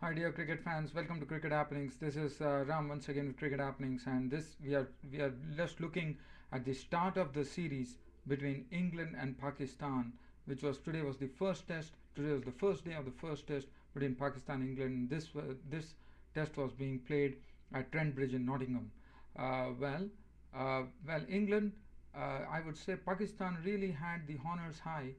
Hi dear cricket fans, welcome to Cricket Happenings. This is Ram once again with Cricket Happenings, and this we are just looking at the start of the series between England and Pakistan, which was today was the first test. Today was the first day of the first test between Pakistan and England. This test was being played at Trent Bridge in Nottingham. Uh, well, England, I would say Pakistan really had the honours high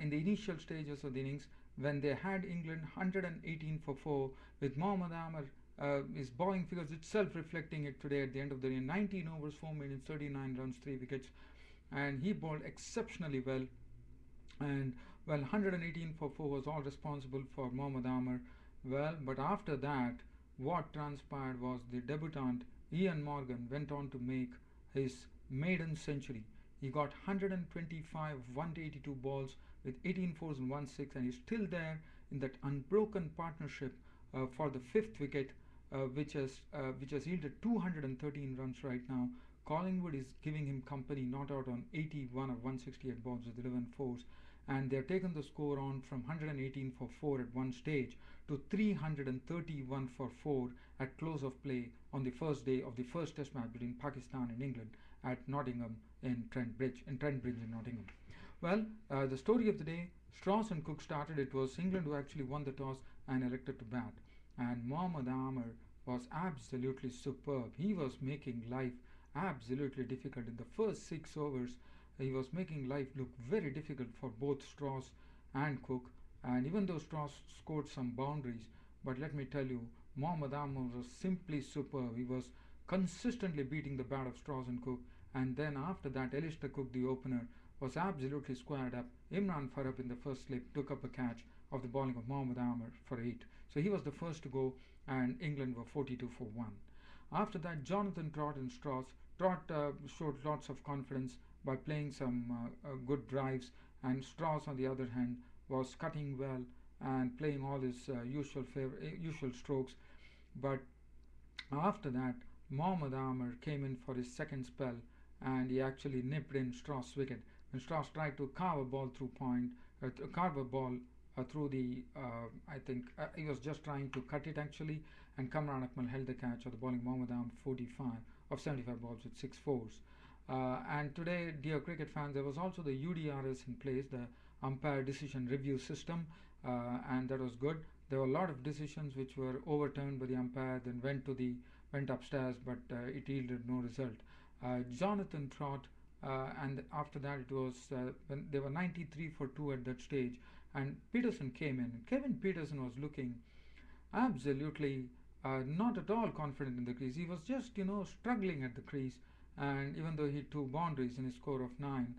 in the initial stages of the innings when they had England 118 for 4 with Mohammad Amir his bowling figures itself reflecting it today at the end of the day. 19 overs, 4 minutes, 39 runs, 3 wickets, and he bowled exceptionally well. And 118 for 4 was all responsible for Mohammad Amir. But after that, what transpired was the debutant Ian Morgan went on to make his maiden century. He got 125 of 182 balls with 18 fours and 1 6, and he's still there in that unbroken partnership for the fifth wicket, which has yielded 213 runs right now. Collingwood is giving him company, not out on 81 of 168 balls with 11 fours, and they've taken the score on from 118 for 4 at one stage to 331 for 4 at close of play on the first day of the first test match between Pakistan and England at Nottingham in Trent Bridge in Nottingham. The story of the day: Strauss and Cook started. It was England who actually won the toss and elected to bat, and Mohammad Amir was absolutely superb. He was making life absolutely difficult in the first 6 overs. He was making life look very difficult for both Strauss and Cook. And even though Strauss scored some boundaries, but let me tell you, Mohammad Amir was simply superb. He was consistently beating the bat of Strauss and Cook. And then after that, Alistair Cook, the opener, was absolutely squared up. Imran Farab in the first slip took up a catch of the bowling of Mohammad Amir for 8. So he was the first to go, and England were 42 for 1. After that, Jonathan Trott and Strauss. Trott showed lots of confidence by playing some good drives, and Strauss, on the other hand, was cutting well and playing all his usual strokes. But after that, Mohammad Amir came in for his second spell, and he actually nipped in Strauss' wicket. When Strauss tried to carve a ball through the, I think he was just trying to cut it actually, and Kamran Akmal held the catch of the bowling Mohammad Amir 45 of 75 balls with 6 fours. And today, dear cricket fans, there was also the UDRS in place, the umpire decision review system, and that was good. There were a lot of decisions which were overturned by the umpire, then went upstairs, but it yielded no result. Jonathan Trott, and after that it was when they were 93 for 2 at that stage, and Peterson came in. Kevin Peterson was looking absolutely not at all confident in the crease. He was just struggling at the crease, and even though he hit 2 boundaries in his score of 9,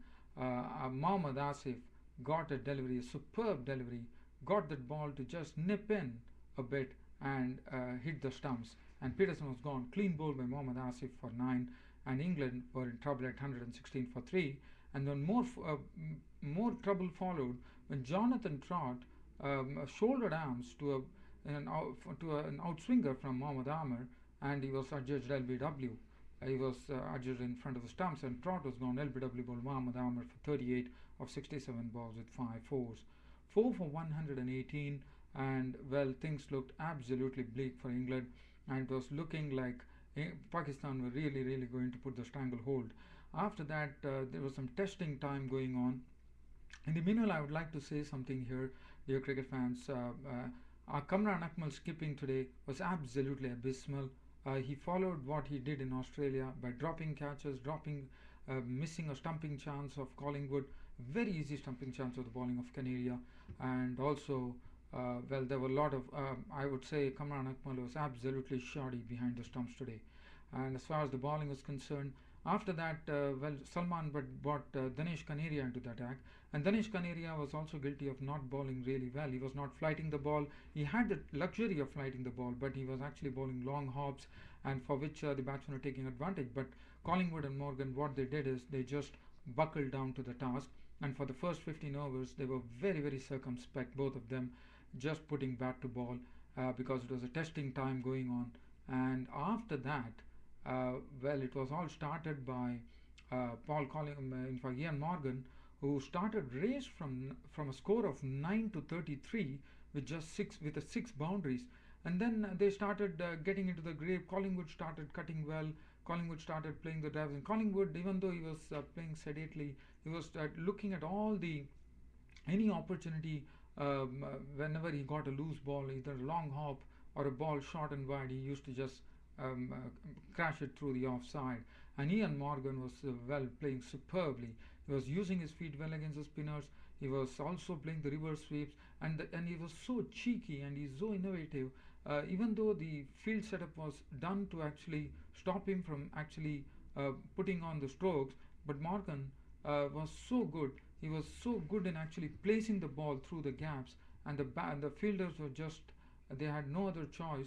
Mohammad Asif got a delivery, a superb delivery, got that ball to just nip in a bit and hit the stumps. And Peterson was gone. Clean bowl by Mohammad Asif for 9, and England were in trouble at 116 for 3. And then more trouble followed when Jonathan Trott shouldered arms to an outswinger from Mohammad Amir, and he was adjudged LBW. He was adjudged in front of the stumps, and Trott was gone. LBW ball Mohammad Amir for 38 of 67 balls with 5 fours. 4 for 118, and things looked absolutely bleak for England, and it was looking like Pakistan were really going to put the stranglehold. After that, there was some testing time going on. In the meanwhile, I would like to say something here, dear cricket fans. Kamran Akmal's skipping today was absolutely abysmal. He followed what he did in Australia by dropping catches, missing a stumping chance of Collingwood, very easy stumping chance of the bowling of Canaria, and also, there were a lot of, I would say, Kamran Akmal was absolutely shoddy behind the stumps today. And as far as the bowling was concerned, after that, Salman brought Dinesh Kaneria into the attack, and Dinesh Kaneria was also guilty of not bowling really well. He was not flighting the ball. He had the luxury of flighting the ball, but he was actually bowling long hops, and for which the batsmen were taking advantage. But Collingwood and Morgan, what they did is they just buckled down to the task, and for the first 15 overs, they were very circumspect, both of them, just putting bat to ball because it was a testing time going on. And after that, it was all started by in fact, Ian Morgan, who started race from a score of 9 to 33 with just 6 boundaries. And then they started getting into the grave. Collingwood started cutting well. Collingwood started playing the drives. And Collingwood, even though he was playing sedately, he was looking at all the any opportunity whenever he got a loose ball, either a long hop or a ball short and wide, he used to just crash it through the offside. And Ian Morgan was well playing superbly. He was using his feet well against the spinners. He was also playing the reverse sweeps, and he was so cheeky and he's so innovative. Even though the field setup was done to actually stop him from actually putting on the strokes, but Morgan was so good. He was so good in actually placing the ball through the gaps, and the fielders were just they had no other choice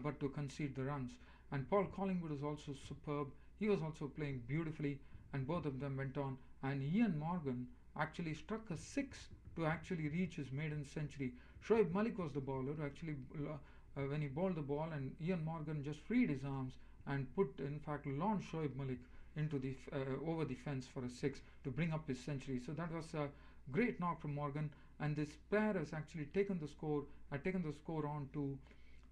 but to concede the runs. And Paul Collingwood was also superb. He was also playing beautifully, and both of them went on. And Ian Morgan actually struck a six to actually reach his maiden century. Shoaib Malik was the bowler who actually, when he bowled the ball, and Ian Morgan just freed his arms and put, in fact, launched Shoaib Malik into the over the fence for a six to bring up his century. So that was a great knock from Morgan, and this player has actually taken the score on to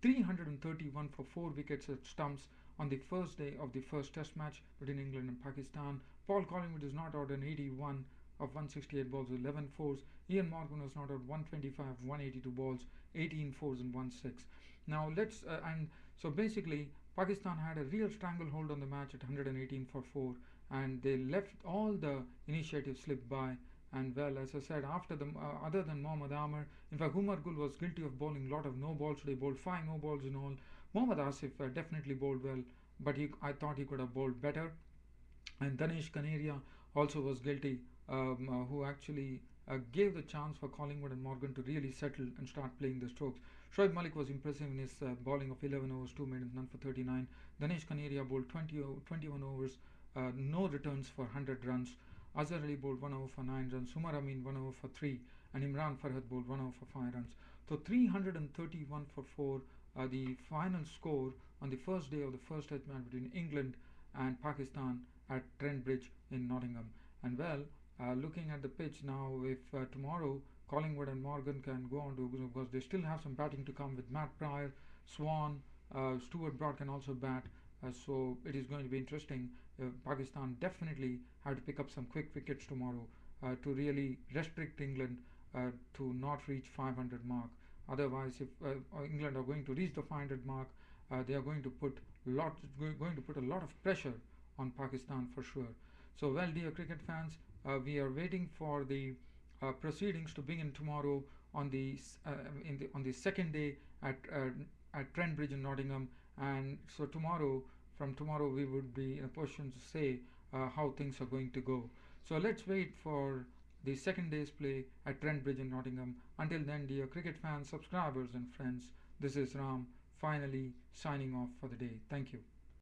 331 for 4 wickets at stumps on the first day of the first Test match between England and Pakistan. Paul Collingwood is not out on 81 of 168 balls with 11 fours. Ian Morgan was not out 125 of 182 balls, 18 fours and 1 6. Now let's and so basically Pakistan had a real stranglehold on the match at 118 for 4, and they left all the initiative slip by. And well, as I said, after the other than Mohammad Amir, in fact, Umar Gul was guilty of bowling a lot of no balls. They bowled 5 no balls in all. Mohammad Asif definitely bowled well, but I thought he could have bowled better. And Danesh Kaneria also was guilty, who actually gave the chance for Collingwood and Morgan to really settle and start playing the strokes. Shoaib Malik was impressive in his bowling of 11 overs, 2 maidens, none for 39. Danesh Kaneria bowled 21 overs, no returns for 100 runs. Azhar Ali bowled 1 over for 9 runs, Umar Amin 1 over for 3, and Imran Farhad bowled 1 over for 5 runs. So 331 for 4, the final score on the first day of the first Test match between England and Pakistan at Trent Bridge in Nottingham. And well, looking at the pitch now, if tomorrow Collingwood and Morgan can go on to, because they still have some batting to come with Matt Pryor, Swan, Stuart Broad can also bat. So it is going to be interesting. Pakistan definitely have to pick up some quick wickets tomorrow to really restrict England to not reach 500 mark. Otherwise, if England are going to reach the 500 mark, they are going to put a lot of pressure on Pakistan for sure. So well, dear cricket fans, we are waiting for the proceedings to begin tomorrow on the second day at Trent Bridge in Nottingham. And so from tomorrow we would be in a position to say how things are going to go. So let's wait for the second day's play at Trent Bridge in Nottingham. Until then, dear cricket fans, subscribers and friends, this is Ram finally signing off for the day. Thank you.